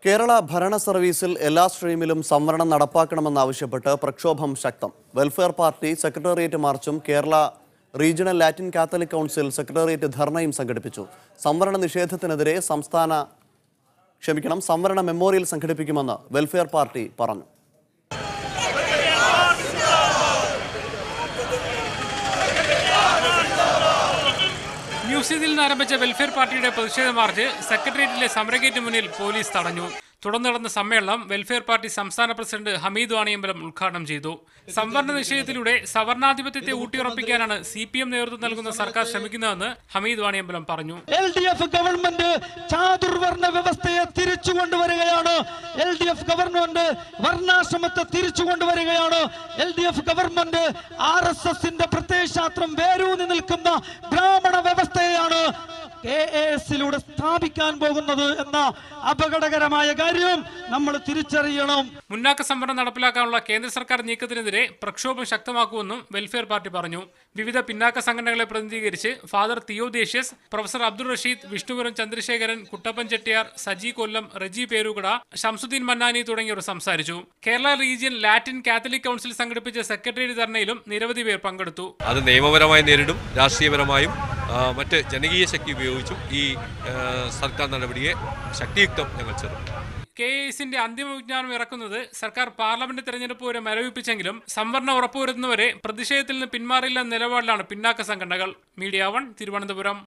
കേരള ഭരണ സർവീസിൽ എല്ലാ സ്ട്രീമിലും സംവരണം നടപ്പാക്കണമെന്നാവശ്യപ്പെട്ട് പ്രക്ഷോഭം ശക്തം. വെൽഫെയർ പാർട്ടി സെക്രട്ടേറിയറ്റ് മാർച്ചും Kerala regional Latin Catholic council secretariat ധർണയും സംഘടിപ്പിച്ചു. സംവരണ നിഷേധത്തിനെതിരെ സംവരണ മെമ്മോറിയൽ സംഘടിപ്പിക്കുമെന്ന് വെൽഫെയർ പാർട്ടി പറഞ്ഞു. മ്യൂസിയത്തിൽ നിന്ന് ആരംഭിച്ച വെൽഫെയർ പാർട്ടിയുടെ പ്രതിഷേധ മാർച്ച് സെക്രട്ടേറിയറ്റിലെ സമരഗേറ്റ് മുന്നിൽ പോലീസ് തടഞ്ഞു. തുടർന്ന് നടന്ന സമ്മേളനം വെൽഫെയർ പാർട്ടി സംസ്ഥാന പ്രസിഡന്റ് ഹമീദ് വാണിയമ്പലം ഉദ്ഘാടനം ചെയ്തു. സംവരണ നിഷേധത്തിലൂടെ സവർണാധിപത്യത്തെ ഊട്ടിയുറപ്പിക്കാനാണ് CPM നേതൃത്വം നൽകുന്ന സർക്കാർ ശ്രമിക്കുന്നതെന്ന് ഹമീദ് വാണിയമ്പലം പറഞ്ഞു. LDF ഗവൺമെന്റ് ചാതുർവർണ്ണ വ്യവസ്ഥയെ തിരിച്ചു കൊണ്ടുവരികയാണ്. LDF ഗവൺമെന്റ് വർണ്ണാശ്രമത്തെ തിരിച്ചു കൊണ്ടുവരികയാണ്. LDF ഗവൺമെന്റ് RSSന്റെ പ്രത്യയശാസ്ത്രം വേരൂന്നി നിൽക്കുന്ന ബ്രാഹ്മണ വ്യവസ്ഥയാണ് KAS-ലൂടെ സ്ഥാപിക്കാൻ പോകുന്നത് എന്ന അപകടകരമായ കാര്യം നമ്മൾ തിരിച്ചറിയണം. മുന്നാക്ക സംവരണം നടപ്പിലാക്കാനുള്ള കേന്ദ്ര സർക്കാർ നീക്കത്തിനെതിരെ പ്രക്ഷോഭം ശക്തമാക്കുമെന്നും വെൽഫെയർ പാർട്ടി പറഞ്ഞു. വിവിധ പിന്നാക്ക സംഘടനകളെ പ്രതിനിധീകരിച്ച് ഫാദർ തിയോദേശിയസ്, പ്രൊഫസർ അബ്ദുൾ റഷീദ്, വിഷ്ണുപുരം ചന്ദ്രശേഖരൻ, കുട്ടപ്പൻ ചെട്ടിയാർ, സജി കൊല്ലം, റജി പേരുകട, ഷംസുദ്ദീൻ മന്നാനി തുടങ്ങിയവർ സംസാരിച്ചു. Kerala region Latin Catholic council സംഘടിപ്പിച്ച സെക്രട്ടേറിയറ്റ് ധർണയിലും നിരവധി പേർ പങ്കെടുത്തു. അത് നിയമപരമായി നേരിടും, രാഷ്ട്രീയപരമായും മറ്റ് ജനകീയ ശക്തി ഉപയോഗിച്ചും ഈ സർക്കാർ നടപടിയെ ശക്തിയുക്തം ഞങ്ങൾ ചെറുക്കും. KAS-ന്റെ അന്തിമ വിജ്ഞാനം ഇറക്കുന്നത് സർക്കാർ പാർലമെന്റ് തെരഞ്ഞെടുപ്പ് വരെ മരവിപ്പിച്ചെങ്കിലും സംവരണം ഉറപ്പുവരുത്തുന്നവരെ പ്രതിഷേധത്തിൽ നിന്ന് പിന്മാറില്ലെന്ന നിലപാടിലാണ് പിന്നാക്ക സംഘടനകൾ. മീഡിയ 1 തിരുവനന്തപുരം.